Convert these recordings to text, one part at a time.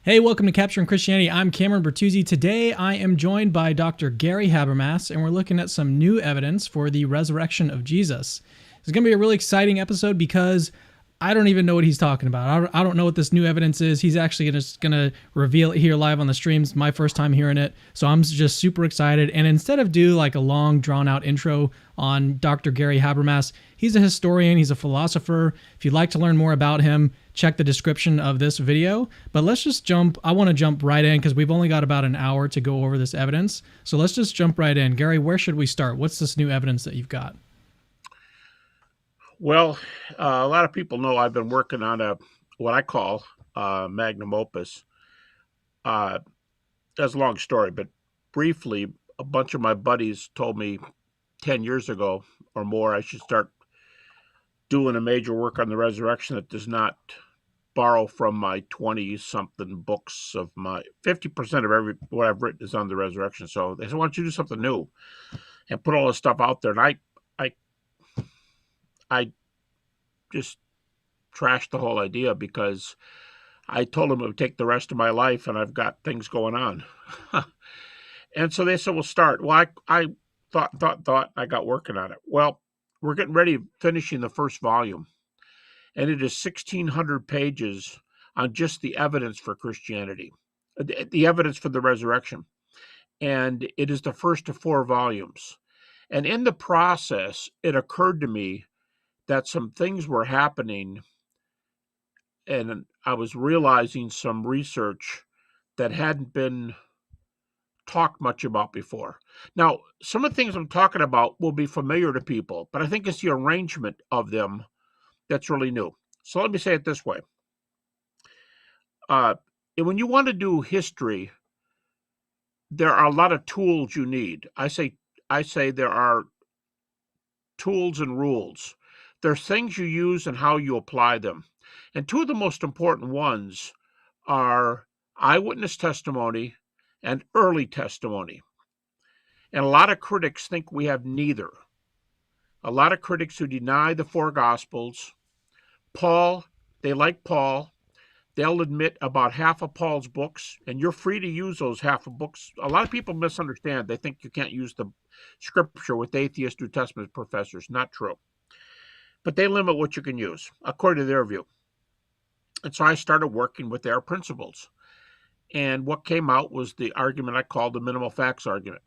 Hey, welcome to Capturing Christianity. I'm Cameron Bertuzzi. Today I am joined by Dr. Gary Habermas, and we're looking at some new evidence for the resurrection of Jesus. It's going to be a really exciting episode because I don't even know what he's talking about. I don't know what this new evidence is. He's actually just going to reveal it here live on the streams. My first time hearing it, so I'm just super excited. And instead of do like a long, drawn-out intro on Dr. Gary Habermas, he's a historian. He's a philosopher. If you'd like to learn more about him, check the description of this video. But let's just jump. I want to jump right in because we've only got about an hour to go over this evidence. So let's just jump right in. Gary, where should we start? What's this new evidence that you've got? Well, a lot of people know I've been working on what I call magnum opus. That's a long story, but briefly, a bunch of my buddies told me 10 years ago or more I should start doing a major work on the resurrection that does not borrow from my 20-something books. Of my 50% of what I've written is on the resurrection. So they said, why don't you do something new and put all this stuff out there? And I just trashed the whole idea because I told them it would take the rest of my life, and I've got things going on. And so they said, "We'll start." Well, I thought. I got working on it. Well, we're getting ready, finishing the first volume, and it is 1,600 pages on just the evidence for Christianity, the evidence for the resurrection, and it is the first of 4 volumes. And in the process, it occurred to me that some things were happening, and I was realizing some research that hadn't been talked much about before. Now, some of the things I'm talking about will be familiar to people, but I think it's the arrangement of them that's really new. So let me say it this way. When you want to do history, there are a lot of tools you need. I say there are tools and rules. There's things you use and how you apply them. And 2 of the most important ones are eyewitness testimony and early testimony. And a lot of critics think we have neither. A lot of critics who deny the 4 Gospels. Paul, they like Paul. They'll admit about half of Paul's books, and you're free to use those half of books. A lot of people misunderstand. They think you can't use the scripture with atheist New Testament professors. Not true. But they limit what you can use, according to their view. And so I started working with their principles. And what came out was the argument I called the minimal facts argument.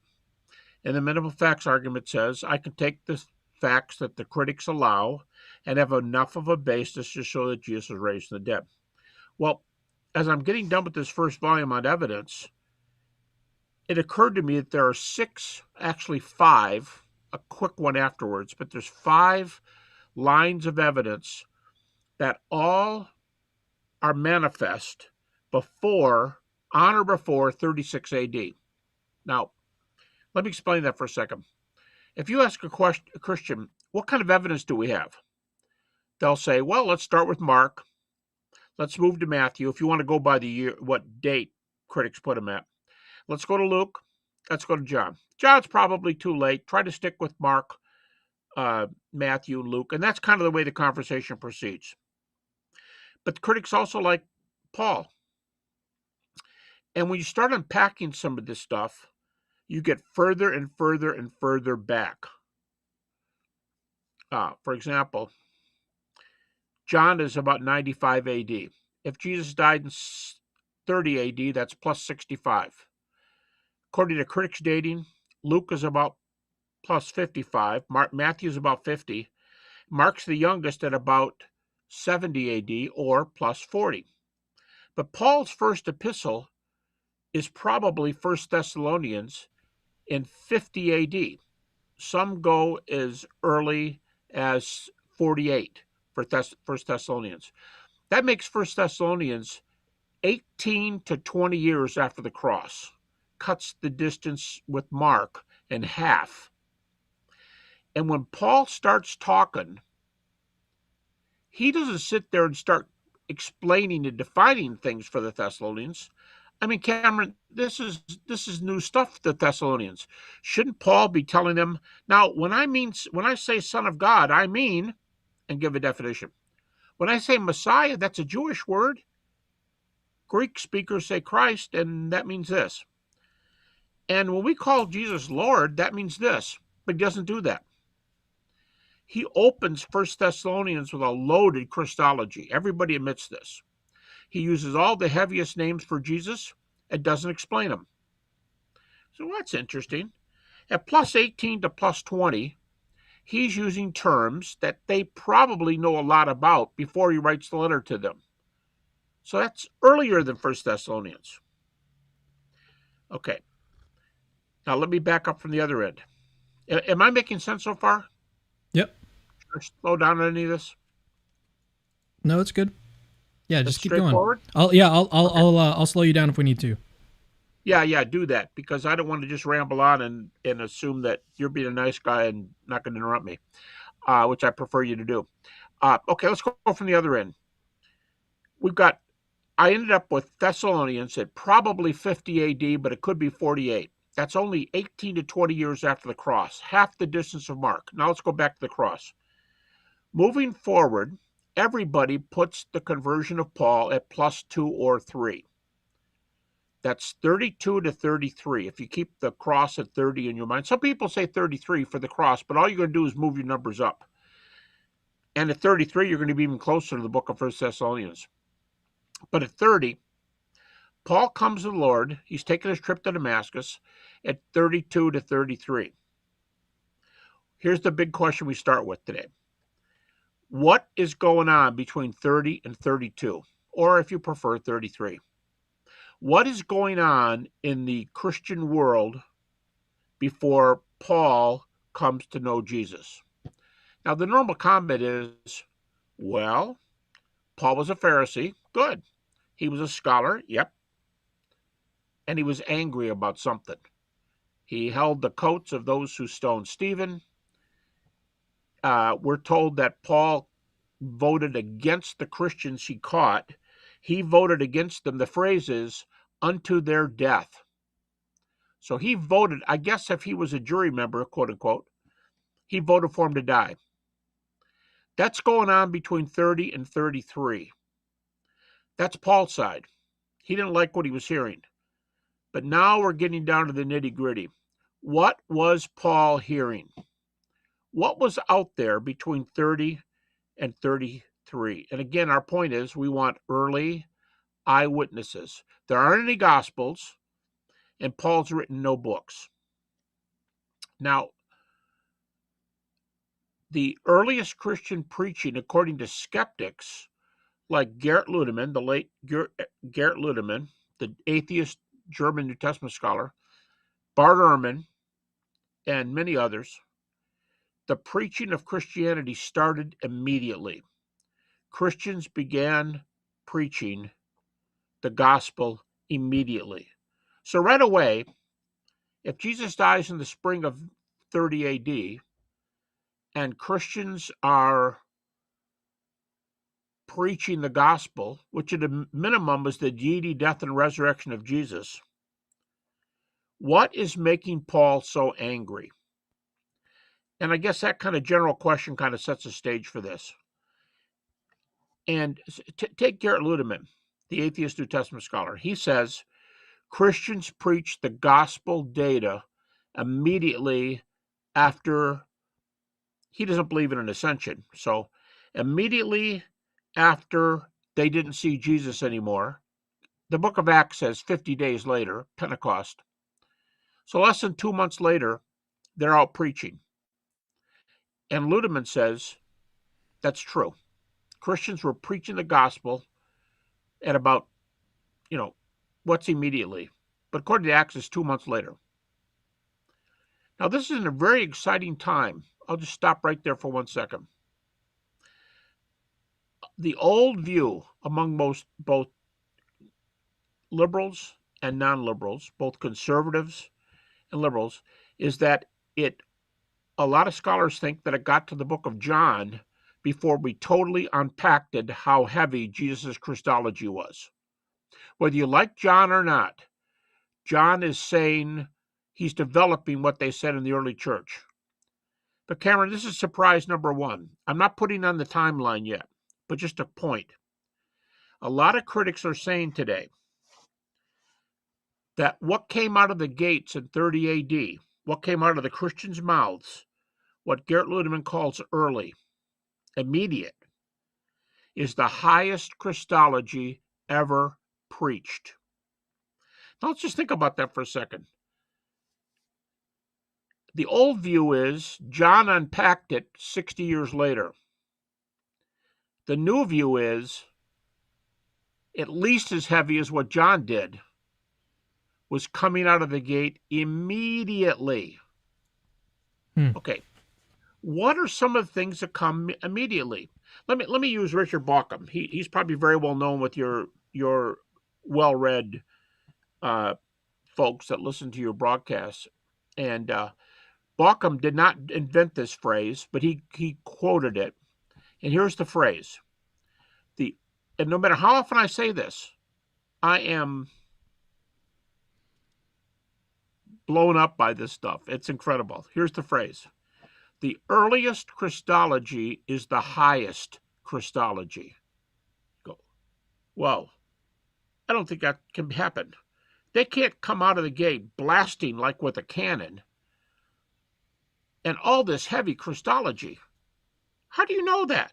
And the minimal facts argument says I can take the facts that the critics allow and have enough of a basis to show that Jesus was raised from the dead. Well, as I'm getting done with this first volume on evidence, it occurred to me that there are 6, actually 5, a quick one afterwards, but there's 5 lines of evidence that all are manifest on or before 36 A.D. Now, let me explain that for a second. If you ask a Christian, what kind of evidence do we have? They'll say, well, let's start with Mark. Let's move to Matthew. If you want to go by the year, what date critics put him at. Let's go to Luke. Let's go to John. John's probably too late. Try to stick with Mark, Matthew, and Luke. And that's kind of the way the conversation proceeds. But critics also like Paul. And when you start unpacking some of this stuff, you get further and further and further back. For example, John is about 95 AD. If Jesus died in 30 AD, that's plus 65. According to critics' dating, Luke is about plus 55. Matthew is about 50. Mark's the youngest at about 70 AD or plus 40. But Paul's first epistle is probably 1 Thessalonians in 50 AD. Some go as early as 48 for 1 Thessalonians. That makes 1 Thessalonians 18 to 20 years after the cross. Cuts the distance with Mark in half. And when Paul starts talking, he doesn't sit there and start explaining and defining things for the Thessalonians. I mean, Cameron, this is new stuff to the Thessalonians. Shouldn't Paul be telling them, now, when I say Son of God, I mean, and give a definition. When I say Messiah, that's a Jewish word. Greek speakers say Christ, and that means this. And when we call Jesus Lord, that means this, but he doesn't do that. He opens 1 Thessalonians with a loaded Christology. Everybody admits this. He uses all the heaviest names for Jesus and doesn't explain them. So that's interesting. At plus 18 to plus 20, he's using terms that they probably know a lot about before he writes the letter to them. So that's earlier than 1 Thessalonians. Okay. Now let me back up from the other end. Am I making sense so far? Yep. Should I slow down on any of this? No, it's good. Yeah, just keep going. Straightforward? I'll slow you down if we need to. Yeah, do that, because I don't want to just ramble on and assume that you're being a nice guy and not going to interrupt me, which I prefer you to do. Okay, let's go from the other end. I ended up with Thessalonians at probably 50 AD, but it could be 48. That's only 18 to 20 years after the cross, half the distance of Mark. Now let's go back to the cross. Moving forward, everybody puts the conversion of Paul at plus 2 or 3. That's 32 to 33. If you keep the cross at 30 in your mind. Some people say 33 for the cross, but all you're going to do is move your numbers up. And at 33, you're going to be even closer to the book of 1 Thessalonians. But at 30, Paul comes to the Lord. He's taking his trip to Damascus at 32 to 33. Here's the big question we start with today. What is going on between 30 and 32? Or if you prefer, 33. What is going on in the Christian world before Paul comes to know Jesus? Now, the normal comment is, well, Paul was a Pharisee. Good. He was a scholar. Yep. And he was angry about something. He held the coats of those who stoned Stephen. We're told that Paul voted against the Christians he caught. He voted against them. The phrase is, unto their death. So he voted, I guess if he was a jury member, quote unquote, he voted for him to die. That's going on between 30 and 33. That's Paul's side. He didn't like what he was hearing. But now we're getting down to the nitty-gritty. What was Paul hearing? What was out there between 30 and 33? And again, our point is we want early eyewitnesses. There aren't any Gospels, and Paul's written no books. Now, the earliest Christian preaching, according to skeptics like Gerrit Ludemann, the late Gerrit Ludemann, the atheist German New Testament scholar, Bart Ehrman, and many others, the preaching of Christianity started immediately. Christians began preaching the gospel immediately. So right away, if Jesus dies in the spring of 30 AD, and Christians are preaching the gospel, which at a minimum is the deity, death, and resurrection of Jesus, what is making Paul so angry? And I guess that kind of general question kind of sets the stage for this. And take Gerrit Ludemann, the atheist New Testament scholar. He says Christians preach the gospel data immediately after. He doesn't believe in an ascension. So immediately after they didn't see Jesus anymore, the book of Acts says 50 days later, Pentecost. So less than 2 months later, they're out preaching. And Ludemann says that's true. Christians were preaching the gospel at about, what's immediately? But according to Acts, it's 2 months later. Now, this is a very exciting time. I'll just stop right there for 1 second. The old view among both liberals and non-liberals, both conservatives and liberals, is that a lot of scholars think that it got to the book of John before we totally unpacked how heavy Jesus' Christology was. Whether you like John or not, John is saying he's developing what they said in the early church. But Cameron, this is surprise number 1. I'm not putting on the timeline yet, but just a point. A lot of critics are saying today that what came out of the gates in 30 AD, what came out of the Christians' mouths, what Gert Ludemann calls early, immediate, is the highest Christology ever preached. Now let's just think about that for a second. The old view is John unpacked it 60 years later. The new view is at least as heavy as what John did, was coming out of the gate immediately. Okay, what are some of the things that come immediately? Let me use Richard Bauckham. He's probably very well known with your well-read folks that listen to your broadcasts. And Bauckham did not invent this phrase, but he quoted it. And here's the phrase. And no matter how often I say this, I am blown up by this stuff. It's incredible. Here's the phrase. The earliest Christology is the highest Christology. Go. Whoa. I don't think that can happen. They can't come out of the gate blasting like with a cannon and all this heavy Christology. How do you know that?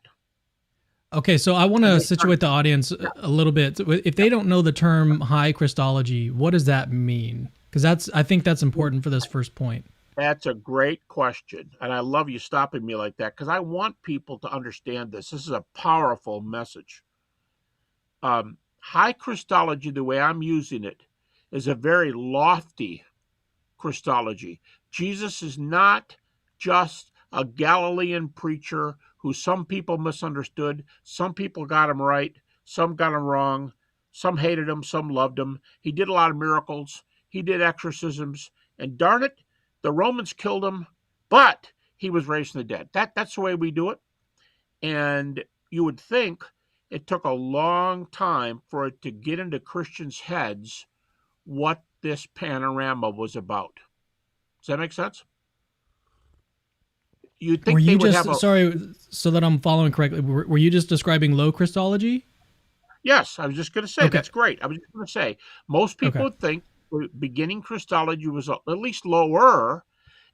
Okay, so I want to situate the audience a little bit. If they don't know the term high Christology, what does that mean? Because I think that's important for this first point. That's a great question. And I love you stopping me like that because I want people to understand this. This is a powerful message. High Christology, the way I'm using it, is a very lofty Christology. Jesus is not just a Galilean preacher who some people misunderstood. Some people got him right. Some got him wrong. Some hated him. Some loved him. He did a lot of miracles. He did exorcisms. And darn it, the Romans killed him, but he was raised from the dead. That's the way we do it. And you would think it took a long time for it to get into Christians' heads what this panorama was about. Does that make sense? You think were you they would just have sorry, so that I'm following correctly? Were you just describing low Christology? Yes, I was just going to say that's great. I was just going to say most people would think beginning Christology was at least lower,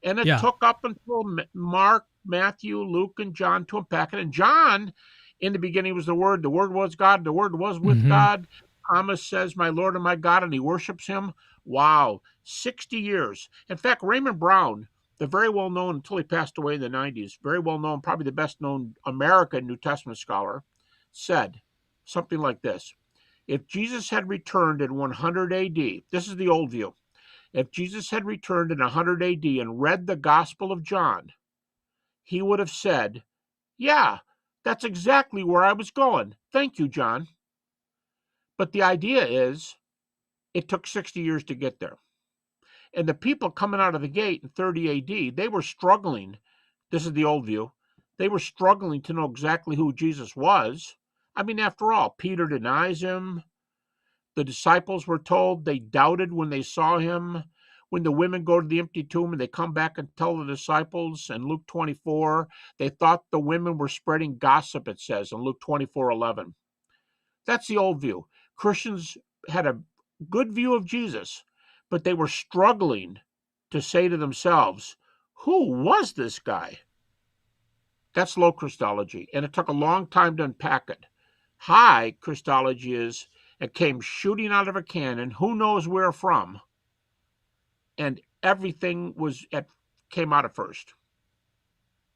and it took up until Mark, Matthew, Luke, and John to unpack it. And John, in the beginning, was the Word. The Word was God. The Word was with God. Thomas says, "My Lord and my God," and he worships him. Wow, 60 years. In fact, Raymond Brown, the very well-known, until he passed away in the 90s, very well-known, probably the best-known American New Testament scholar, said something like this. If Jesus had returned in 100 AD, this is the old view. If Jesus had returned in 100 AD and read the Gospel of John, he would have said, "Yeah, that's exactly where I was going. Thank you, John." But the idea is it took 60 years to get there. And the people coming out of the gate in 30 AD, they were struggling. This is the old view. They were struggling to know exactly who Jesus was. I mean, after all, Peter denies him. The disciples were told they doubted when they saw him. When the women go to the empty tomb and they come back and tell the disciples in Luke 24, they thought the women were spreading gossip, it says in Luke 24:11. That's the old view. Christians had a good view of Jesus, but they were struggling to say to themselves, who was this guy? That's low Christology, and it took a long time to unpack it. High Christology is it came shooting out of a cannon, who knows where from, and everything came out of first.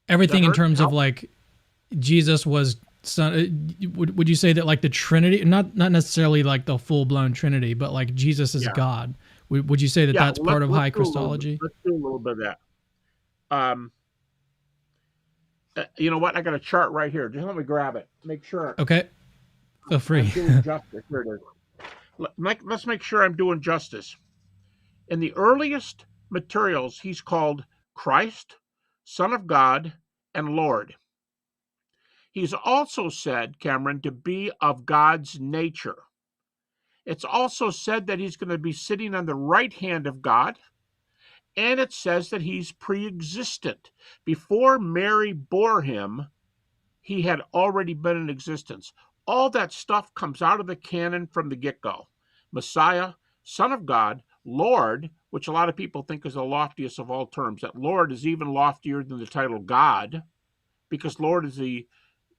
Everything in terms of like Jesus was son. Would you say that like the Trinity, not necessarily like the full blown Trinity, but like Jesus is God? Would you say that that's part of high Christology? Let's do a little bit of that. You know what? I got a chart right here. Just let me grab it. Make sure. Okay. Feel free. I'm doing justice. Here it is. Let's make sure I'm doing justice. In the earliest materials, he's called Christ, Son of God, and Lord. He's also said, Cameron, to be of God's nature. It's also said that he's going to be sitting on the right hand of God. And it says that he's pre-existent. Before Mary bore him, he had already been in existence. All that stuff comes out of the canon from the get-go. Messiah, Son of God, Lord, which a lot of people think is the loftiest of all terms, that Lord is even loftier than the title God, because Lord is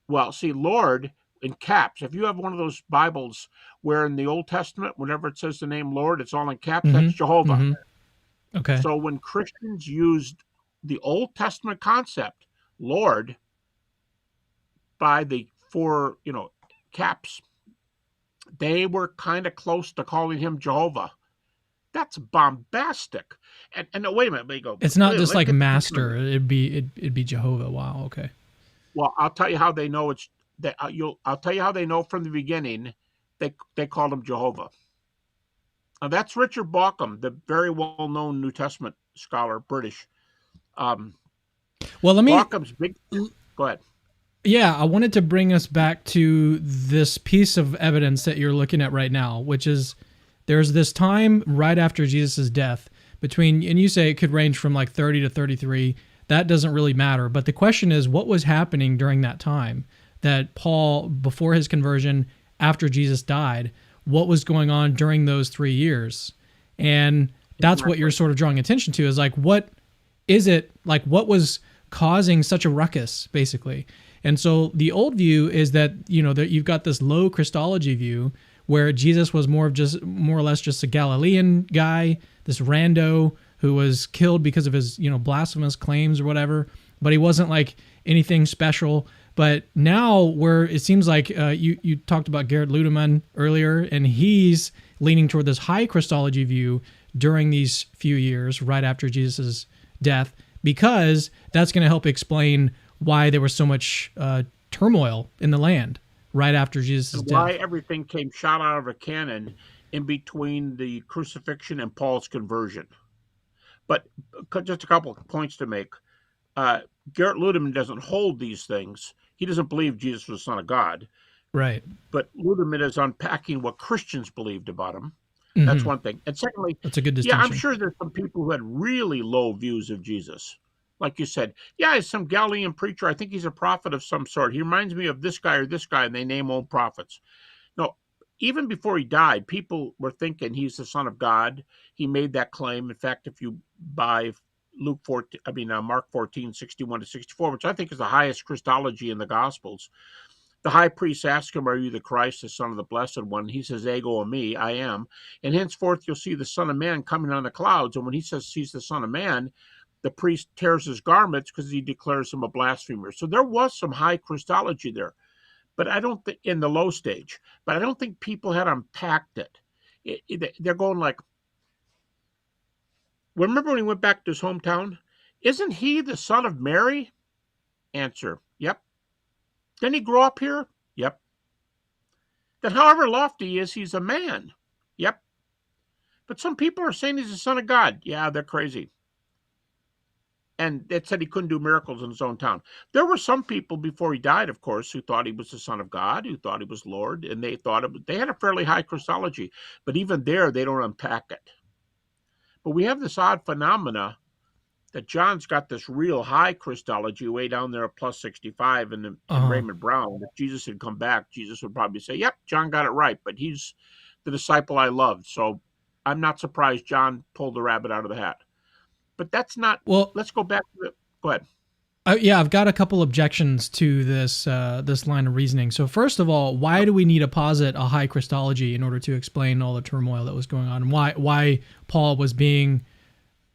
Lord in caps. If you have one of those Bibles where in the Old Testament, whenever it says the name Lord, it's all in caps, Mm-hmm. that's Jehovah. Mm-hmm. Okay. So when Christians used the Old Testament concept, Lord, by the four, caps, they were kind of close to calling him Jehovah. That's bombastic. And wait a minute, they go, It's not wait, just let's like get master. It'd be Jehovah. Wow. Okay. well, I'll tell you how they know it's that I'll tell you how they know from the beginning. They called him Jehovah. Now that's Richard Bauckham, the very well-known New Testament scholar, British. Um, Well, let me. Bauckham's big. Go ahead. Yeah, I wanted to bring us back to this piece of evidence that you're looking at right now, which is there's this time right after Jesus' death between, and you say it could range from like 30 to 33. That doesn't really matter. But the question is, what was happening during that time that Paul, before his conversion, after Jesus died, what was going on during those 3 years? And that's what you're sort of drawing attention to is like, what is it, like what was causing such a ruckus, basically? And so the old view is that, that you've got this low Christology view where Jesus was more or less just a Galilean guy, this rando who was killed because of his, blasphemous claims or whatever, but he wasn't like anything special. But now where it seems like you talked about Gerrit Ludemann earlier, and he's leaning toward this high Christology view during these few years right after Jesus' death, because that's going to help explain why there was so much turmoil in the land right after Jesus' death. Why everything came shot out of a cannon in between the crucifixion and Paul's conversion. But just a couple of points to make. Gerrit Ludemann doesn't hold these things. He doesn't believe Jesus was the Son of God. Right. But Ludemann is unpacking what Christians believed about him. Mm-hmm. That's one thing. And secondly, that's a good distinction. Yeah, I'm sure there's some people who had really low views of Jesus. Like you said, yeah, he's some Galilean preacher. I think he's a prophet of some sort. He reminds me of this guy or this guy, and they name old prophets. No, even before he died, people were thinking he's the Son of God. He made that claim. In fact, if you buy Mark 14, 61 to 64, which I think is the highest Christology in the Gospels, the high priest asks him, "Are you the Christ, the Son of the Blessed One?" He says, "Ego eimi, I am. And henceforth you'll see the Son of Man coming on the clouds." And when he says he's the Son of Man, the priest tears his garments because he declares him a blasphemer. So there was some high Christology there, but I don't think in the low stage. But I don't think people had unpacked it. They're going like, remember when he went back to his hometown? Isn't he the son of Mary? Answer, yep. Didn't he grow up here? Yep. Then however lofty he is, he's a man. Yep. But some people are saying he's the Son of God. Yeah, they're crazy. And it said he couldn't do miracles in his own town. There were some people before he died, of course, who thought he was the Son of God, who thought he was Lord, and they had a fairly high Christology. But even there, they don't unpack it. But we have this odd phenomena that John's got this real high Christology way down there at plus 65, and Raymond Brown. If Jesus had come back, Jesus would probably say, "Yep, John got it right, but he's the disciple I loved." So I'm not surprised John pulled the rabbit out of the hat. But that's not. Well, let's go back to it. Go ahead. Yeah, I've got a couple objections to this line of reasoning. So first of all, why do we need to posit a high Christology in order to explain all the turmoil that was going on, and why Paul was being,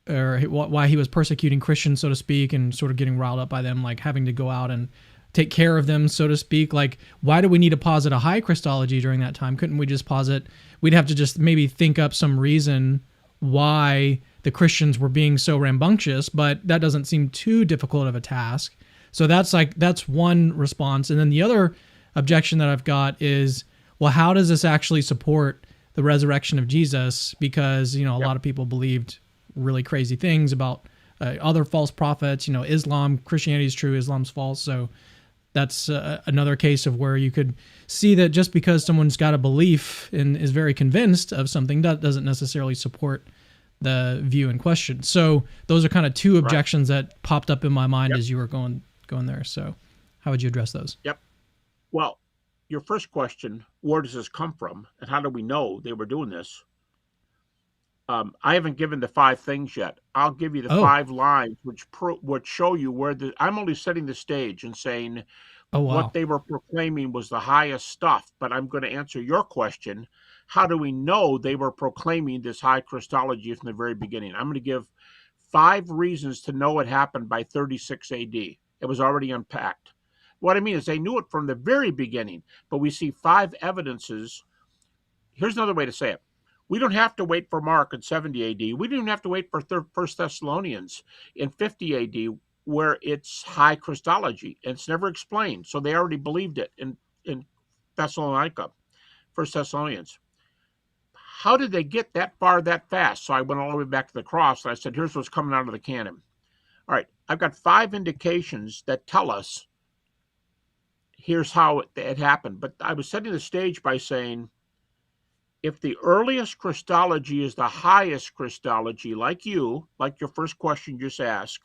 or why he was persecuting Christians, so to speak, and sort of getting riled up by them, like having to go out and take care of them, so to speak? Like, why do we need to posit a high Christology during that time? Couldn't we just posit? We'd have to just maybe think up some reason why the Christians were being so rambunctious, but that doesn't seem too difficult of a task. So that's one response. And then the other objection that I've got is, well, how does this actually support the resurrection of Jesus? Because, a lot of people believed really crazy things about other false prophets. Islam, Christianity is true, Islam's false. So that's another case of where you could see that just because someone's got a belief and is very convinced of something, that doesn't necessarily support the view in question. So those are kind of two objections that popped up in my mind as you were going there. So how would you address those? Yep. Well, your first question, where does this come from? And how do we know they were doing this? I haven't given the 5 things yet. I'll give you the Oh, 5 lines which show you where I'm only setting the stage and saying oh what wow. they were proclaiming was the highest stuff. But I'm going to answer your question. How do we know they were proclaiming this high Christology from the very beginning? I'm going to give 5 reasons to know it happened by 36 AD. It was already unpacked. What I mean is they knew it from the very beginning, but we see 5 evidences. Here's another way to say it. We don't have to wait for Mark in 70 AD. We don't even have to wait for First Thessalonians in 50 AD, where it's high Christology. And it's never explained. So they already believed it in Thessalonica, First Thessalonians. How did they get that far that fast? So I went all the way back to the cross and I said, here's what's coming out of the canon. All right, I've got 5 indications that tell us here's how it happened. But I was setting the stage by saying, if the earliest Christology is the highest Christology, like your first question just asked,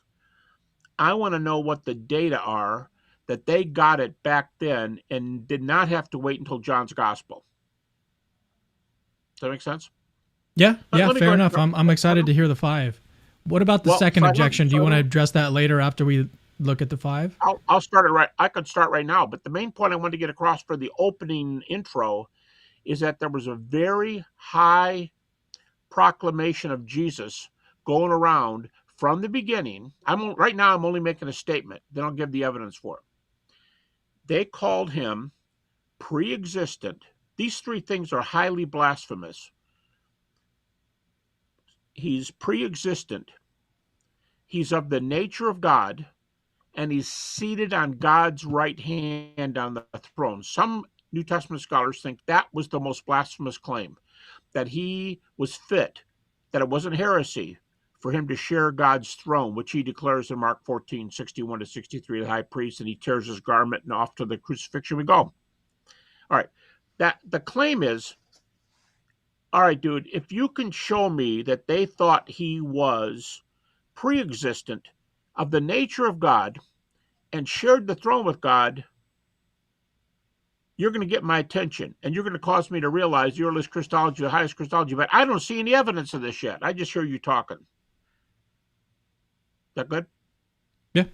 I want to know what the data are that they got it back then and did not have to wait until John's Gospel. Does that make sense? Yeah, yeah, Let me go fair ahead enough. I'm excited to hear the 5. What about the second objection? Do you want to address that later after we look at the 5? I'll start it right. I could start right now, but the main point I wanted to get across for the opening intro is that there was a very high proclamation of Jesus going around from the beginning. Right now I'm only making a statement, then I'll give the evidence for it. They called him pre-existent. These 3 things are highly blasphemous. He's pre-existent. He's of the nature of God, and he's seated on God's right hand on the throne. Some New Testament scholars think that was the most blasphemous claim, that he was fit, that it wasn't heresy for him to share God's throne, which he declares in Mark 14:61-63, the high priest, and he tears his garment and off to the crucifixion we go. All right. That the claim is, all right, dude, if you can show me that they thought he was pre-existent, of the nature of God, and shared the throne with God, you're going to get my attention, and you're going to cause me to realize the earliest Christology, the highest Christology. But I don't see any evidence of this yet. I just hear you talking. Is that good? Yeah.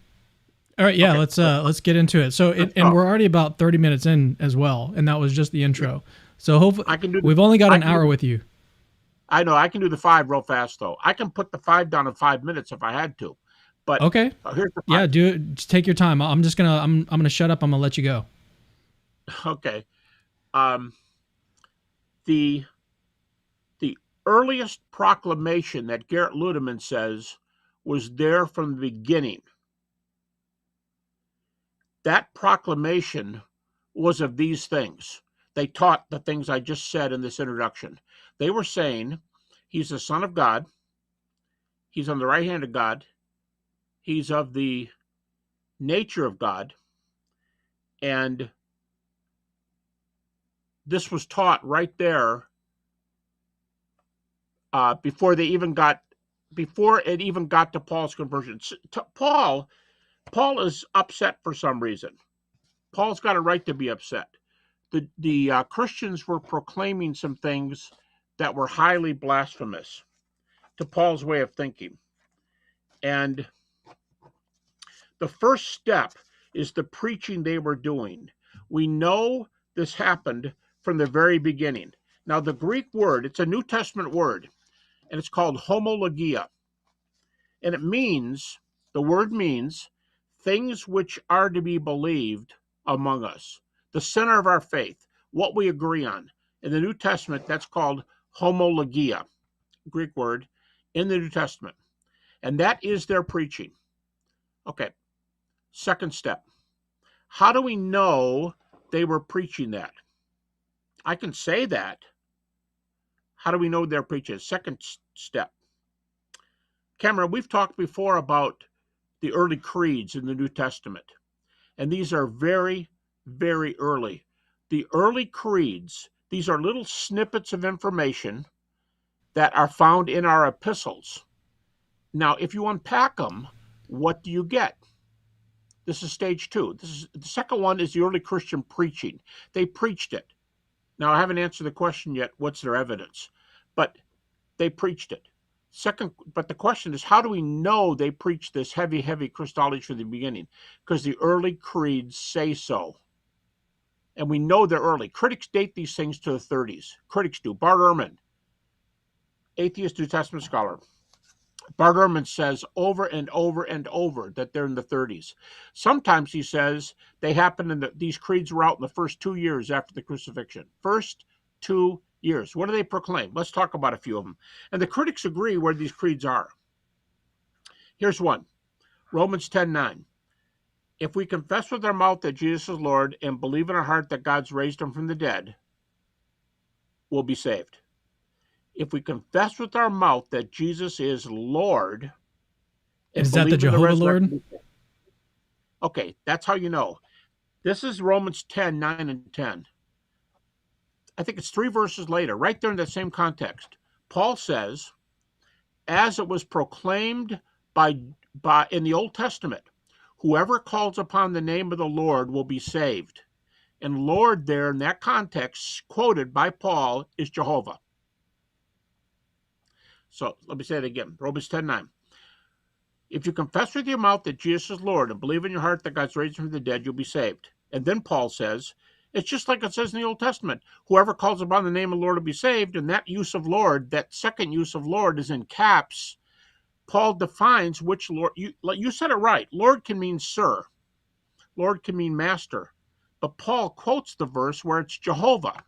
All right. Yeah. Okay. Let's get into it. So, and we're already about 30 minutes in as well, and that was just the intro. So hopefully, we've only got an hour with you. I know I can do the 5 real fast though. I can put the 5 down in 5 minutes if I had to. But okay. Here's the 5. Yeah. Do it. Just take your time. I'm gonna shut up. I'm gonna let you go. Okay. The earliest proclamation that Garrett Ludeman says was there from the beginning. That proclamation was of these things. They taught the things I just said in this introduction. They were saying he's the Son of God. He's on the right hand of God. He's of the nature of God. And this was taught right there before it even got to Paul's conversion. Paul is upset for some reason. Paul's got a right to be upset. The Christians were proclaiming some things that were highly blasphemous to Paul's way of thinking. And the first step is the preaching they were doing. We know this happened from the very beginning. Now, the Greek word, it's a New Testament word, and it's called homologia. And the word means things which are to be believed among us, the center of our faith, what we agree on. In the New Testament, that's called homologia, Greek word, in the New Testament. And that is their preaching. Okay, second step. How do we know they were preaching that? I can say that. How do we know they're preaching? Second step. Cameron, we've talked before about the early creeds in the New Testament, and these are very, very early. The early creeds, these are little snippets of information that are found in our epistles. Now, if you unpack them, what do you get? This is stage 2. The second one is the early Christian preaching. They preached it. Now, I haven't answered the question yet, what's their evidence? But they preached it. Second, but the question is, how do we know they preached this heavy, heavy Christology from the beginning? Because the early creeds say so. And we know they're early. Critics date these things to the 30s. Critics do. Bart Ehrman, atheist New Testament scholar. Bart Ehrman says over and over and over that they're in the 30s. Sometimes he says they happened in these creeds were out in the first 2 years after the crucifixion. First 2 years. What do they proclaim? Let's talk about a few of them. And the critics agree where these creeds are. Here's one. Romans 10:9. If we confess with our mouth that Jesus is Lord and believe in our heart that God's raised him from the dead, we'll be saved. If we confess with our mouth that Jesus is Lord and Is that the believe in the Jehovah Lord? resurrection, okay, that's how you know. This is Romans 10:9 and 10. I think it's 3 verses later, right there in that same context. Paul says, as it was proclaimed by in the Old Testament, whoever calls upon the name of the Lord will be saved. And Lord there in that context, quoted by Paul, is Jehovah. So let me say it again. Romans 10:9. If you confess with your mouth that Jesus is Lord and believe in your heart that God's raised him from the dead, you'll be saved. And then Paul says, it's just like it says in the Old Testament, whoever calls upon the name of the Lord will be saved. And that use of Lord, that second use of Lord is in caps. Paul defines which Lord. You said it right. Lord can mean sir. Lord can mean master. But Paul quotes the verse where it's Jehovah.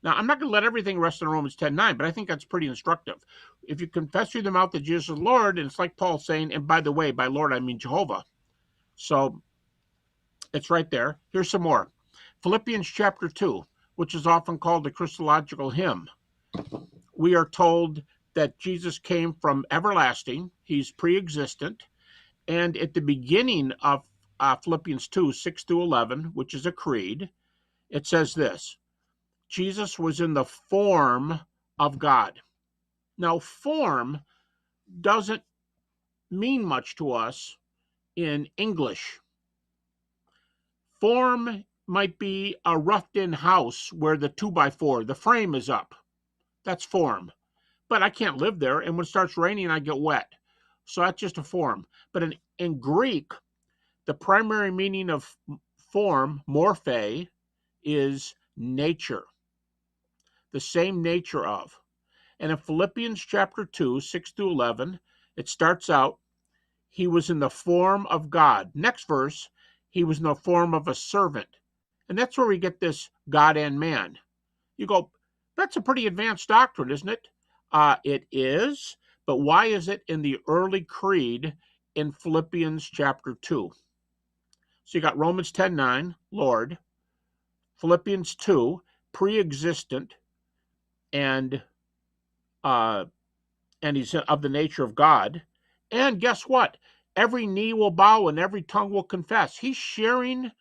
Now, I'm not going to let everything rest on Romans 10:9, but I think that's pretty instructive. If you confess with your mouth that Jesus is Lord, and it's like Paul saying, and by the way, by Lord, I mean Jehovah. So it's right there. Here's some more. Philippians chapter 2, which is often called the Christological hymn. We are told that Jesus came from everlasting. He's pre-existent. And at the beginning of Philippians 2, 6 through 11, which is a creed, it says this: Jesus was in the form of God. Now, form doesn't mean much to us in English. Form might be a roughed-in house where the 2x4, the frame is up. That's form. But I can't live there, and when it starts raining, I get wet. So that's just a form. But in Greek, the primary meaning of form, morphe, is nature. The same nature of. And in Philippians chapter 2, 6 through 11, it starts out, he was in the form of God. Next verse, he was in the form of a servant. And that's where we get this God and man. You go, that's a pretty advanced doctrine, isn't it? It is, but why is it in the early creed in Philippians chapter 2? So you got Romans 10:9, Lord, Philippians 2, pre-existent, and he's of the nature of God. And guess what? Every knee will bow and every tongue will confess. He's sharing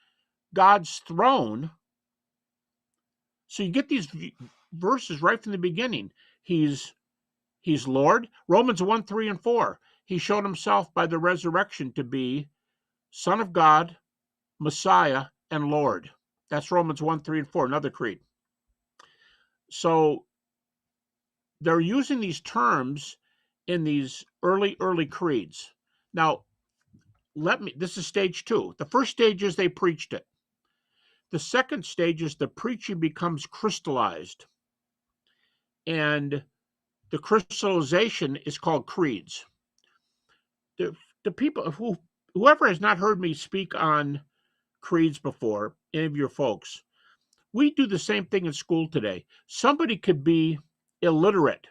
God's throne. So you get these verses right from the beginning. He's Lord. Romans 1, 3, and 4. He showed himself by the resurrection to be Son of God, Messiah, and Lord. That's Romans 1, 3, and 4, another creed. So they're using these terms in these early creeds. Now, this is stage 2. The first stage is they preached it. The second stage is the preaching becomes crystallized. And the crystallization is called creeds. The people whoever has not heard me speak on creeds before, any of your folks, we do the same thing in school today. Somebody could be illiterate,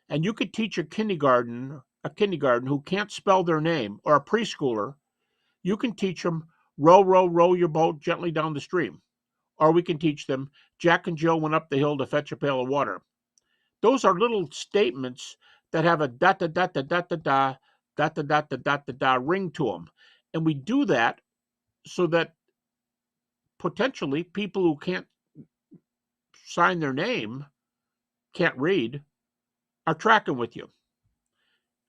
and you could teach a kindergarten who can't spell their name, or a preschooler, you can teach them, row, row, row your boat gently down the stream. Or we can teach them, Jack and Jill went up the hill to fetch a pail of water. Those are little statements that have a da da da da da da da da da da da da da da ring to them. And we do that so that potentially people who can't sign their name, can't read, are tracking with you.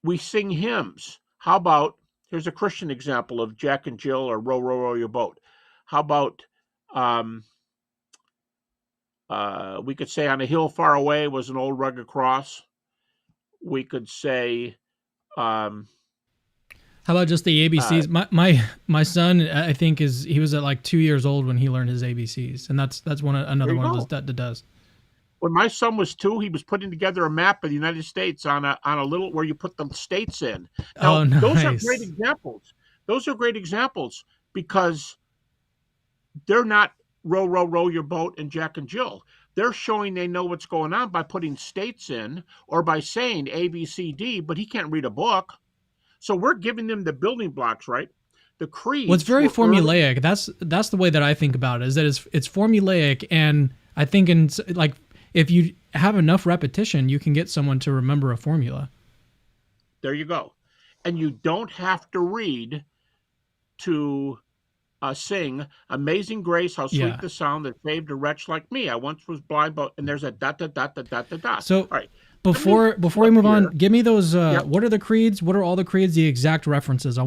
We sing hymns. How about, here's a Christian example of Jack and Jill or row, row, row your boat. How about, we could say on a hill far away was an old rugged cross. We could say, um, How about just the uh, ABCs? My son, I think he was at like 2 years old when he learned his ABCs, and that's there another you one of those go. that does. When my son was 2, he was putting together a map of the United States on a little where you put the states in. Oh, Now, those are great nice. examples. Those are great examples because they're not row, row, row your boat and Jack and Jill. They're showing they know what's going on by putting states in or by saying A, B, C, D, but he can't read a book. So we're giving them the building blocks, right? The Well, it's creeds very were early. formulaic. That's the way that I think about it. Is that it's formulaic, and I think like if you have enough repetition, you can get someone to remember a formula. There you go. And you don't have to read to sing "Amazing Grace, how sweet Yeah. the sound that saved a wretch like me. I once was blind, but," and there's a dot dot dot dot dot dot dot. So All right, let me before we flip move on, here. give me those. Yep. What are the creeds? What are all the creeds? The exact references. I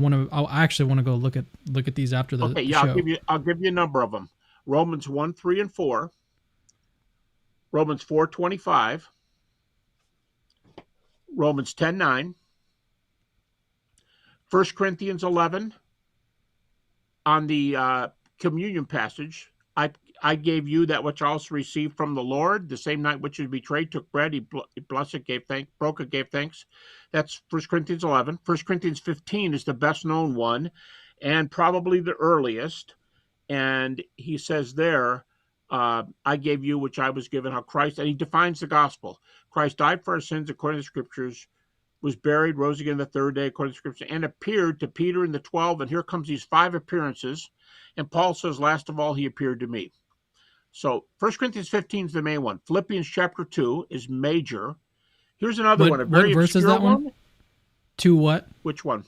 actually want to go look at these after Okay. the Yeah, show. I'll give you a number of them. Romans 1, 3, and 4. Romans 4:25. Romans 10:9. 1 Corinthians 11 on the communion passage. I gave you that which I also received from the Lord. The same night which he was betrayed, took bread, he blessed it, gave thanks, broke it, gave thanks. That's 1 Corinthians 11. 1 Corinthians 15 is the best known one and probably the earliest. And he says there, I gave you which I was given, how Christ, and he defines the gospel. Christ died for our sins according to the scriptures, was buried, rose again the third day according to scripture, and appeared to Peter and the 12. And here comes these 5 appearances. And Paul says, last of all, he appeared to me. So 1 Corinthians 15 is the main one. Philippians chapter 2 is major. Here's another one, a What very verse is obscure that one? one. Two what Which one?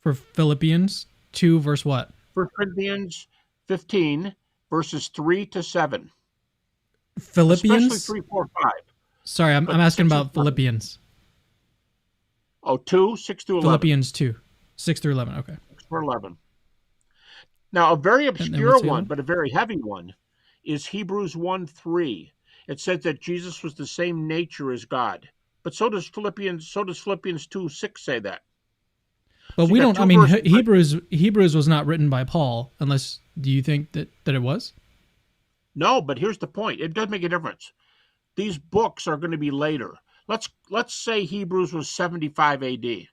for Philippians 2 verse what? 1 Corinthians 15, verses 3 to 7, especially Philippians. 3, 4, 5, Sorry, I'm but asking 6 and about 7. Philippians. Oh, 2, 6 to 11. Philippians 2, 6 through 11. Okay. 6 for 11. Now, a very And then obscure what's the other one, one? but a very heavy one, is Hebrews 1, 3. It says that Jesus was the same nature as God. But so does Philippians 2, 6 say that. But So we you got don't. I two mean, verses. Hebrews was not written by Paul, unless do you think that it was? No, but here's the point. It does make a difference. These books are going to be later. Let's say Hebrews was 75 AD.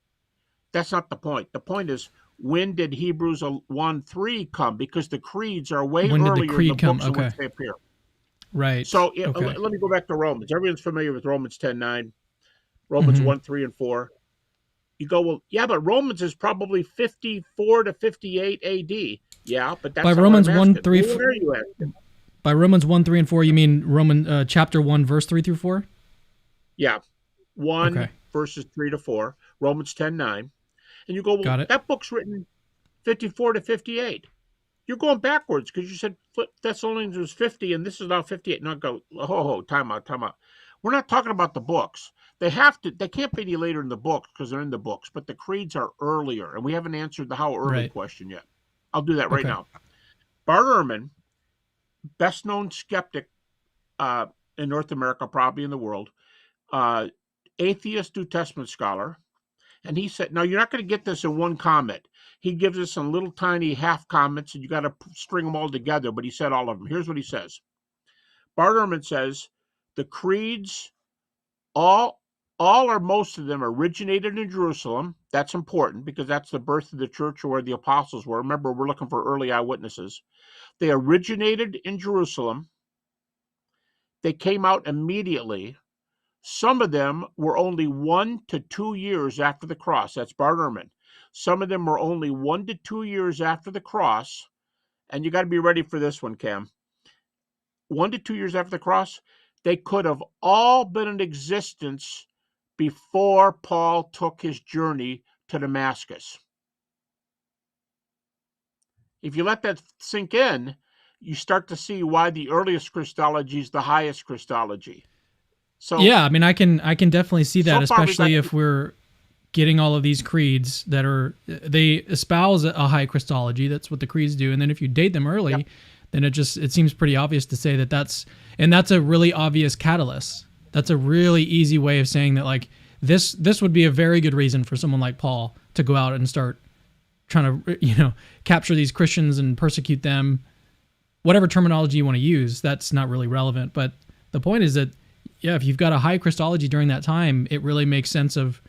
That's not the point. The point is, when did Hebrews 1, 3 come? Because the creeds are way When did the earlier in the creed come? books in which Okay. they appear. Right. So Okay. let me go back to Romans. Everyone's familiar with Romans 10:9, Romans hmm 1, 3, and 4. You go, well, yeah, but Romans is probably 54 to 58 AD. Yeah, but By that's not what I'm Romans 1 asking. 3 Well, what are you asking? by Romans 1 3 and 4, you mean chapter 1 verse 3 through 4? Yeah, 1 Okay. verses 3 to 4, Romans 10:9. And you go, well, Got it. that book's written 54 to 58. You're going backwards because you said Thessalonians was 50 and this is now 58. Not go, time out, time out. We're not talking about the books. They can't be any later in the books because they're in the books, but the creeds are earlier, and we haven't answered the how early Right. question yet. I'll do that right Okay. now. Bart Ehrman, best known skeptic in North America, probably in the world, uh, atheist New Testament scholar. And he said, now you're not going to get this in one comment. He gives us some little tiny half comments, and you got to string them all together. But he said all of them. Here's what he says. Bart Ehrman says the creeds, all or most of them, originated in Jerusalem. That's important because that's the birth of the church or where the apostles were. Remember, we're looking for early eyewitnesses. They originated in Jerusalem. They came out immediately. Some of them were only 1 to 2 years after the cross. That's Bart Ehrman. Some of them were only 1 to 2 years after the cross. And you got to be ready for this one, Cam. 1 to 2 years after the cross, they could have all been in existence before Paul took his journey to Damascus. If you let that sink in, you start to see why the earliest Christology is the highest Christology. So Yeah, I mean, I can definitely see that, so far we've got especially if we're getting all of these creeds that they espouse a high Christology. That's what the creeds do, and then if you date them early, Yep. then it seems pretty obvious to say that's a really obvious catalyst. That's a really easy way of saying that, like, this would be a very good reason for someone like Paul to go out and start trying to capture these Christians and persecute them. Whatever terminology you want to use, that's not really relevant. But the point is that, yeah, if you've got a high Christology during that time, it really makes sense of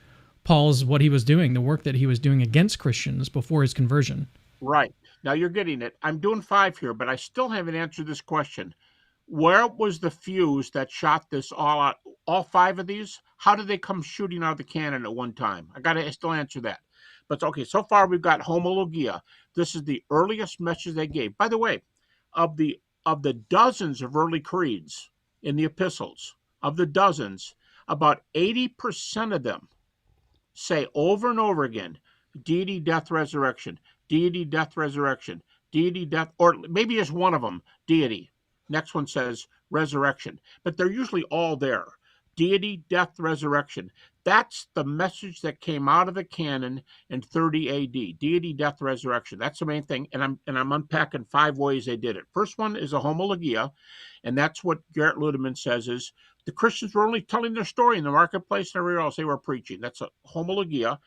what he was doing, the work that he was doing against Christians before his conversion. Right. Now you're getting it. I'm doing 5 here, but I still haven't answered this question. Where was the fuse that shot this all out? All 5 of these? How did they come shooting out of the cannon at one time? I got to still answer that. But okay, so far we've got Homologia. This is the earliest message they gave. By the way, of the dozens of early creeds in the epistles, of the dozens, about 80% of them say over and over again, deity, death, resurrection, deity, death, resurrection, deity, death, or maybe just one of them, deity. Next one says resurrection, but they're usually all there. Deity, death, resurrection. That's the message that came out of the canon in 30 A.D. Deity, death, resurrection. That's the main thing, and I'm unpacking 5 ways they did it. First one is a homologia, and that's what Garrett Ludeman says is the Christians were only telling their story in the marketplace and everywhere else they were preaching. That's a homologia.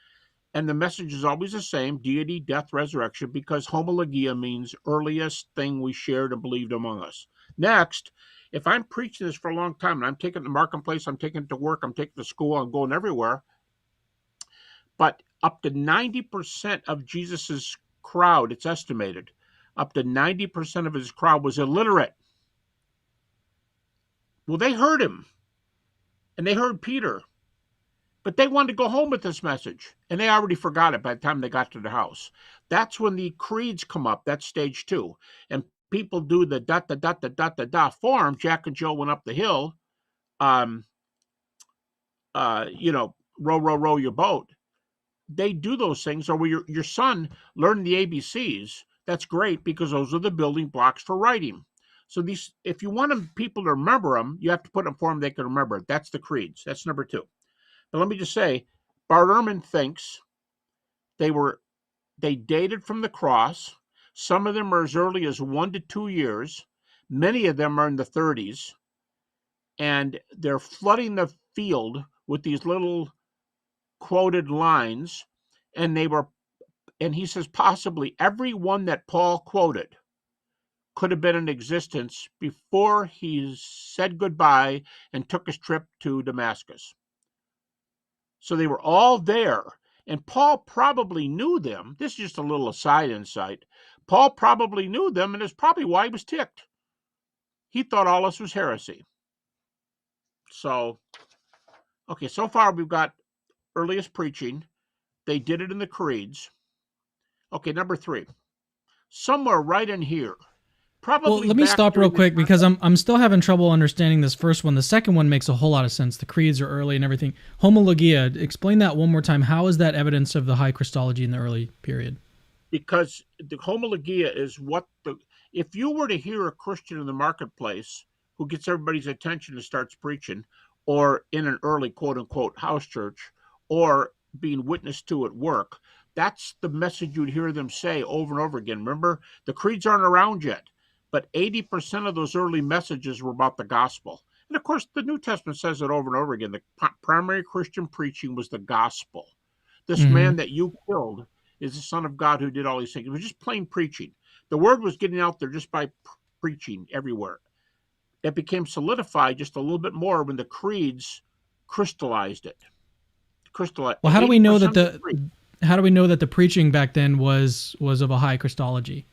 And the message is always the same, deity, death, resurrection, because homologia means earliest thing we shared and believed among us. Next, if I'm preaching this for a long time and I'm taking it to the marketplace, I'm taking it to work, I'm taking it to school, I'm going everywhere, but up to 90% of Jesus's crowd, it's estimated, up to 90% of his crowd was illiterate. Well, they heard him, and they heard Peter, but they wanted to go home with this message, and they already forgot it by the time they got to the house. That's when the creeds come up. That's stage 2. And people do the da form. Jack and Jill went up the hill, row, row your boat. They do those things. Or your son learned the ABCs. That's great because those are the building blocks for writing. So these, if you want people to remember them, you have to put them for them they can remember it. That's the creeds. That's number 2. But let me just say, Bart Ehrman thinks they dated from the cross. Some of them are as early as 1 to 2 years. Many of them are in the 30s. And they're flooding the field with these little quoted lines. And he says possibly every one that Paul quoted could have been in existence before he said goodbye and took his trip to Damascus. So they were all there, and Paul probably knew them. This is just a little aside insight. Paul probably knew them, and it's probably why he was ticked. He thought all this was heresy. So, okay, so far we've got earliest preaching. They did it in the creeds. Okay, number 3. Somewhere right in here. Probably. Well, let me stop real quick because I'm still having trouble understanding this first one. The second one makes a whole lot of sense. The creeds are early and everything. Homologia, explain that one more time. How is that evidence of the high Christology in the early period? Because the homologia is if you were to hear a Christian in the marketplace who gets everybody's attention and starts preaching, or in an early quote-unquote house church, or being witnessed to at work, that's the message you'd hear them say over and over again. Remember, the creeds aren't around yet. But 80% of those early messages were about the gospel. And of course, the New Testament says it over and over again. The primary Christian preaching was the gospel. This man that you killed is the Son of God who did all these things. It was just plain preaching. The word was getting out there just by preaching everywhere. It became solidified just a little bit more when the creeds crystallized it. Well, how do we know that the preaching back then was of a high Christology?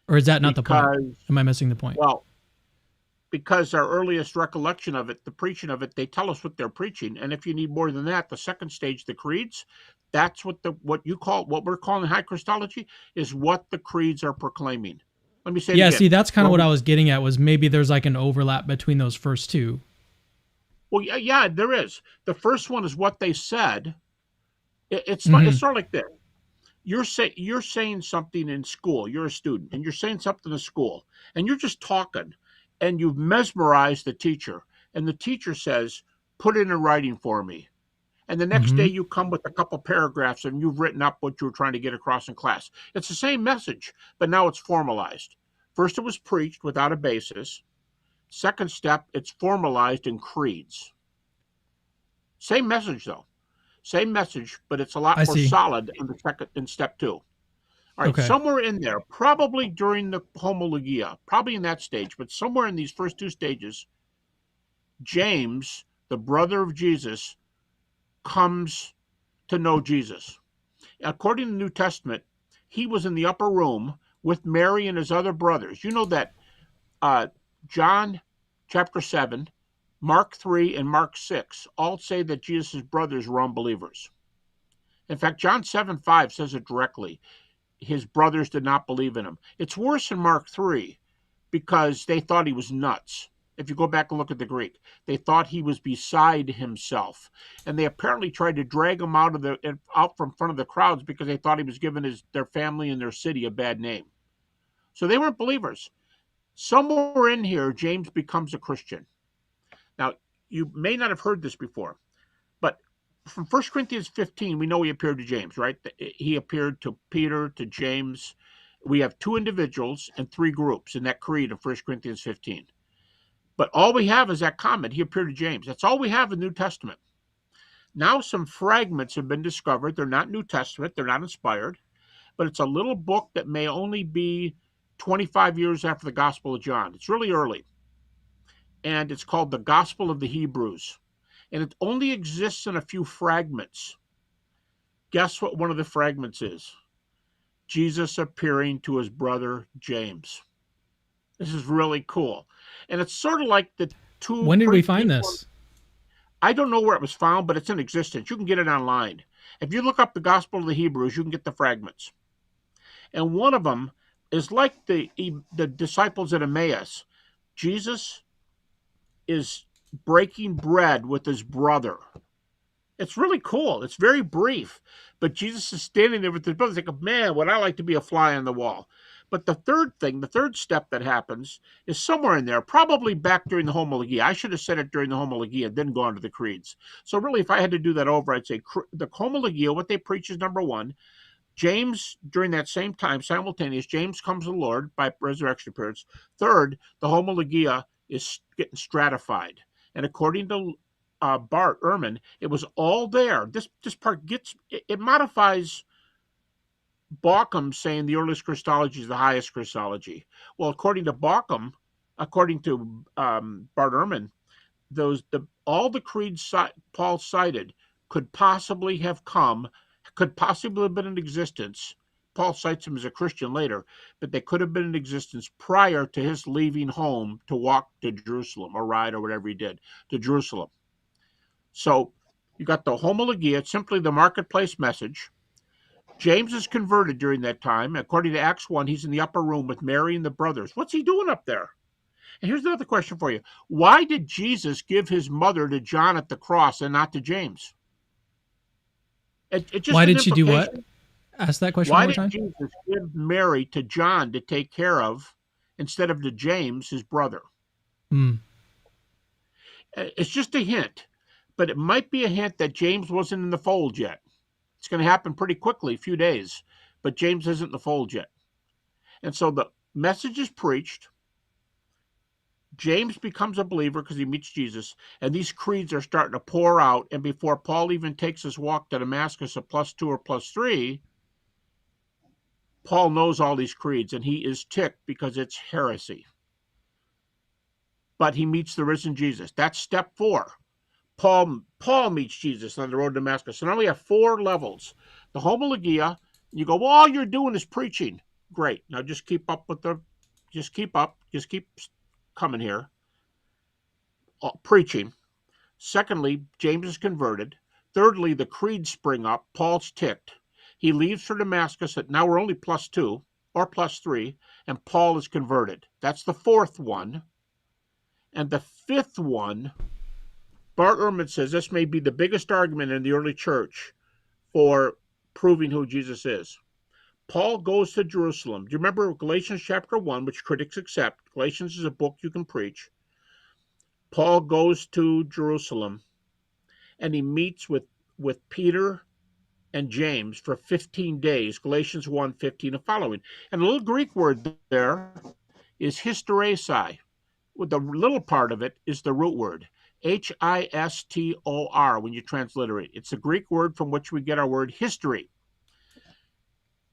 Or is that not the point? Am I missing the point? Well, because our earliest recollection of it, the preaching of it, they tell us what they're preaching. And if you need more than that, the second stage, the creeds, that's what we're calling high Christology, is what the creeds are proclaiming. Let me say it again. See, that's kind of what I was getting at, was maybe there's like an overlap between those first two. Well, yeah, there is. The first one is what they said. It's sort of like this. You're saying something in school. You're a student, and you're saying something in school, and you're just talking, and you've mesmerized the teacher, and the teacher says, "Put it in writing for me." And the next day you come with a couple paragraphs, and you've written up what you were trying to get across in class. It's the same message, but now it's formalized. First, it was preached without a basis. Second step, it's formalized in creeds. Same message, though. Same message, but it's a lot I more see. solid in step 2. All right, Okay. somewhere in there, probably during the Homologia, probably in that stage, but somewhere in these first 2 stages, James, the brother of Jesus, comes to know Jesus. According to the New Testament, he was in the upper room with Mary and his other brothers. You know that uh, John chapter 7, Mark 3, and Mark 6 all say that Jesus' brothers were unbelievers. In fact, John 7:5 says it directly. His brothers did not believe in him. It's worse in Mark 3 because they thought he was nuts. If you go back and look at the Greek, they thought he was beside himself, and they apparently tried to drag him out from front of the crowds because they thought he was giving their family and their city a bad name. So they weren't believers. Somewhere in here, James becomes a Christian. Now, you may not have heard this before, but from 1 Corinthians 15, we know he appeared to James, right? He appeared to Peter, to James. We have 2 individuals and 3 groups in that creed of 1 Corinthians 15. But all we have is that comment, he appeared to James. That's all we have in the New Testament. Now some fragments have been discovered. They're not New Testament. They're not inspired. But it's a little book that may only be 25 years after the Gospel of John. It's really early. And it's called the Gospel of the Hebrews. And it only exists in a few fragments. Guess what one of the fragments is? Jesus appearing to his brother James. This is really cool. And it's sort of like the 2 When did we pretty find big this? I don't know where it was found, but it's in existence. You can get it online. If you look up the Gospel of the Hebrews, you can get the fragments. And one of them is like the disciples at Emmaus. Jesus is breaking bread with his brother. It's really cool. It's very brief. But Jesus is standing there with his brother thinking, man, would I like to be a fly on the wall. But the third step that happens is somewhere in there, probably back during the Homologia. I should have said it during the Homologia and then gone to the creeds. So really, if I had to do that over, I'd say the Homologia, what they preach is number 1. James, during that same time, simultaneous, James comes to the Lord by resurrection appearance. Third, the Homologia is getting stratified. And according to Bart Ehrman, it was all there. This part it modifies Bauckham saying the earliest Christology is the highest Christology. Well, according to Bauckham, according to Bart Ehrman, all the creeds Paul cited could possibly have been in existence. Paul cites him as a Christian later, but they could have been in existence prior to his leaving home to walk to Jerusalem or ride or whatever he did to Jerusalem. So you got the Homologia, it's simply the marketplace message. James is converted during that time. According to Acts 1, he's in the upper room with Mary and the brothers. What's he doing up there? And here's another question for you. Why did Jesus give his mother to John at the cross and not to James? It just Why an did she do what? implication. Ask that question one Why more did time. Jesus give Mary to John to take care of instead of to James, his brother? Hmm. It's just a hint, but it might be a hint that James wasn't in the fold yet. It's going to happen pretty quickly, a few days, but James isn't in the fold yet. And so the message is preached. James becomes a believer because he meets Jesus, and these creeds are starting to pour out. And before Paul even takes his walk to Damascus at +2 or +3, Paul knows all these creeds, and he is ticked because it's heresy. But he meets the risen Jesus. That's step 4. Paul meets Jesus on the road to Damascus. So now we have 4 levels. The Homologia, you go, well, all you're doing is preaching. Great. Now just keep up. Just keep coming here. Preaching. Secondly, James is converted. Thirdly, the creeds spring up. Paul's ticked. He leaves for Damascus now we're only +2 or +3, and Paul is converted. That's the 4th one. And the 5th one, Bart Ehrman says this may be the biggest argument in the early church for proving who Jesus is. Paul goes to Jerusalem. Do you remember Galatians chapter 1, which critics accept? Galatians is a book you can preach. Paul goes to Jerusalem, and he meets with Peter and James for 15 days, Galatians 1:15 and following. And the little Greek word there is hysteresis. The little part of it is the root word. Histor, when you transliterate. It's the Greek word from which we get our word history.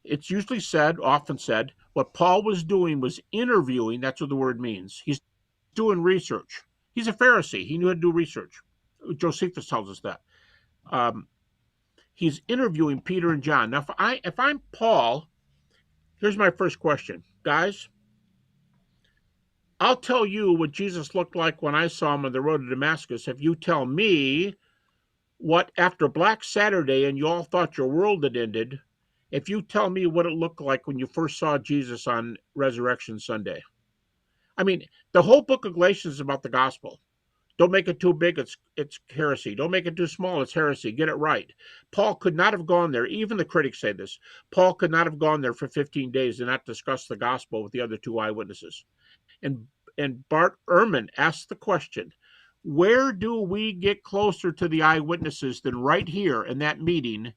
It's usually often said, what Paul was doing was interviewing. That's what the word means. He's doing research. He's a Pharisee. He knew how to do research. Josephus tells us that. He's interviewing Peter and John. Now, if I'm Paul, here's my first question. Guys, I'll tell you what Jesus looked like when I saw him on the road to Damascus if you tell me what, after Black Saturday and you all thought your world had ended, if you tell me what it looked like when you first saw Jesus on Resurrection Sunday. I mean, the whole book of Galatians is about the gospel. Don't make it too big, it's heresy. Don't make it too small, it's heresy. Get it right. Paul could not have gone there. Even the critics say this. Paul could not have gone there for 15 days and not discussed the gospel with the other two eyewitnesses. And Bart Ehrman asked the question, where do we get closer to the eyewitnesses than right here in that meeting?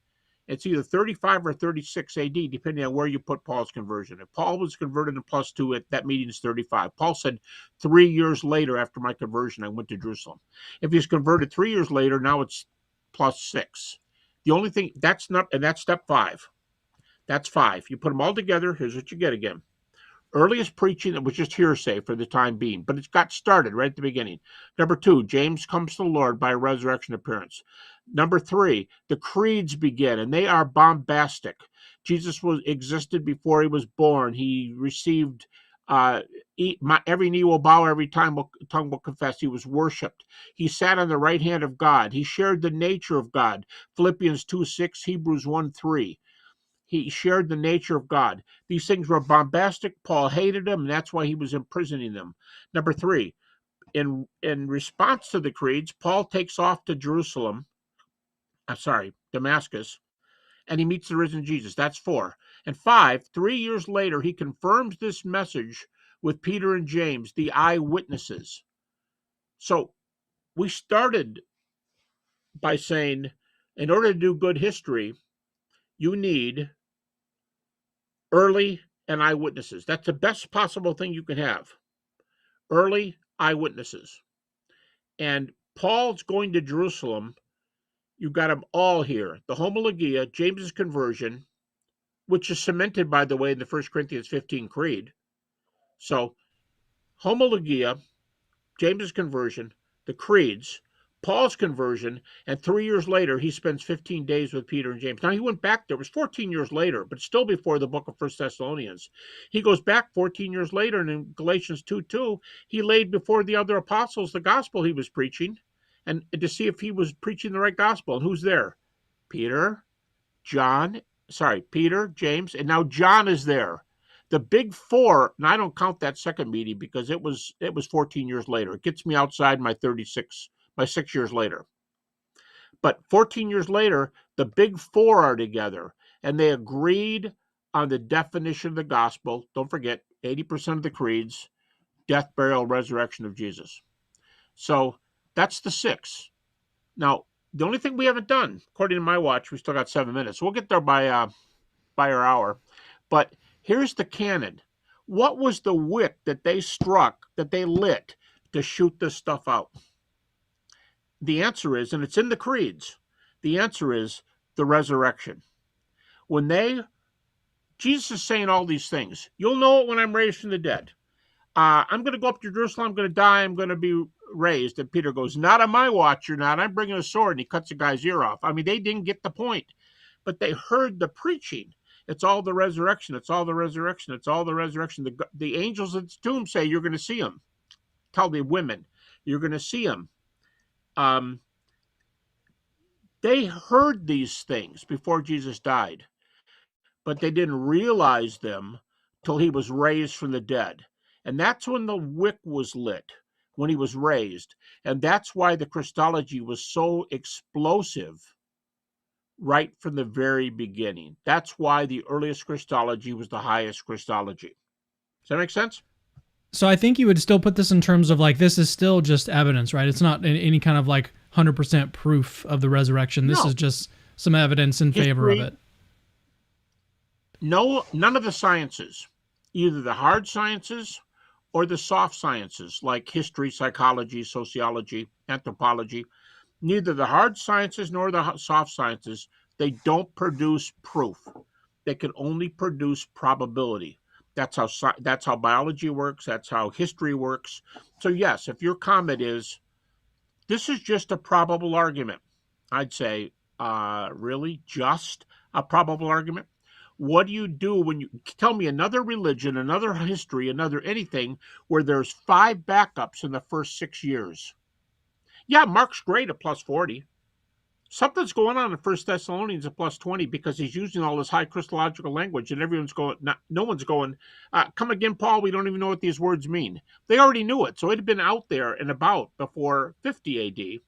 It's either 35 or 36 AD, depending on where you put Paul's conversion. If Paul was converted in +2, that meeting is 35. Paul said 3 years later after my conversion, I went to Jerusalem. If he's converted 3 years later, now it's +6. The only thing, that's step 5. That's 5. You put them all together, here's what you get again. Earliest preaching that was just hearsay for the time being, but it's got started right at the beginning. Number 2, James comes to the Lord by a resurrection appearance. Number 3, the creeds begin, and they are bombastic. Jesus existed before he was born. He received every knee will bow, every tongue will confess. He was worshipped. He sat on the right hand of God. He shared the nature of God. Philippians 2:6, Hebrews 1:3. He shared the nature of God. These things were bombastic. Paul hated them, and that's why he was imprisoning them. Number 3, in response to the creeds, Paul takes off to Damascus, and he meets the risen Jesus. That's 4. And 5, 3 years later, he confirms this message with Peter and James, the eyewitnesses. So we started by saying, in order to do good history, you need early and eyewitnesses. That's the best possible thing you can have. Early eyewitnesses. And Paul's going to Jerusalem. You've got them all here. The Homologia, James's conversion, which is cemented, by the way, in the 1 Corinthians 15 creed. So, Homologia, James's conversion, the creeds, Paul's conversion, and 3 years later, he spends 15 days with Peter and James. Now, he went back there. It was 14 years later, but still before the book of 1 Thessalonians. He goes back 14 years later, and in Galatians 2:2, he laid before the other apostles the gospel he was preaching, and to see if he was preaching the right gospel. And who's there? Peter, James, and now John is there. The big 4, and I don't count that second meeting because it was 14 years later. It gets me outside my 6 years later. But 14 years later, the big 4 are together, and they agreed on the definition of the gospel. Don't forget, 80% of the creeds, death, burial, resurrection of Jesus. So that's the 6. Now, the only thing we haven't done, according to my watch, we still got 7 minutes. We'll get there by our hour. But here's the canon. What was the wick that they lit to shoot this stuff out? The answer is, and it's in the creeds, the answer is the resurrection. Jesus is saying all these things. You'll know it when I'm raised from the dead. I'm going to go up to Jerusalem. I'm going to die. I'm going to be raised. And Peter goes, not on my watch, you're not. I'm bringing a sword. And he cuts the guy's ear off. I mean, they didn't get the point, but they heard the preaching. It's all the resurrection. It's all the resurrection. It's all the resurrection. The angels at the tomb say, you're going to see him. Tell the women, you're going to see him. They heard these things before Jesus died, but they didn't realize them till he was raised from the dead. And that's when the wick was lit, when he was raised. And that's why the Christology was so explosive right from the very beginning. That's why the earliest Christology was the highest Christology. Does that make sense? So I think you would still put this in terms of like, this is still just evidence, right? It's not any kind of like 100% proof of the resurrection. This is just some evidence in favor of it. No, none of the sciences, either the hard sciences or the soft sciences like history, psychology, sociology, anthropology. Neither the hard sciences nor the soft sciences, they don't produce proof. They can only produce probability. That's how biology works. That's how history works. So yes, if your comment is this is just a probable argument, I'd say, really, just a probable argument? What do you do when you tell me another religion, another history, another anything where there's 5 backups in the first 6 years? Yeah, Mark's great at plus 40. Something's going on in First Thessalonians at plus 20 because he's using all this high Christological language, and everyone's going, no one's going, come again, Paul, we don't even know what these words mean. They already knew it, so it had been out there and about before 50 AD.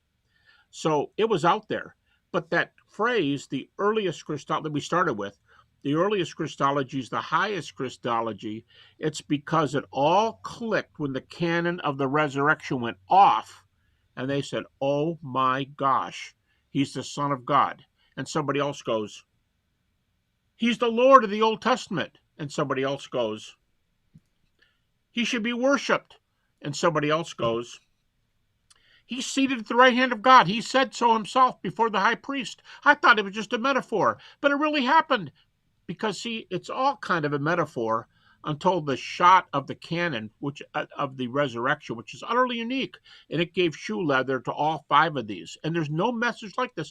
So it was out there. But that phrase, the earliest Christology that we started with, the earliest Christology is the highest Christology. It's because it all clicked when the canon of the resurrection went off, and they said, oh my gosh, he's the Son of God. And somebody else goes, he's the Lord of the Old Testament. And somebody else goes, he should be worshipped. And somebody else goes, he's seated at the right hand of God. He said so himself before the high priest. I thought it was just a metaphor, but it really happened. Because, see, it's all kind of a metaphor until the shot of the cannon, which of the resurrection, which is utterly unique. And it gave shoe leather to all 5 of these. And there's no message like this.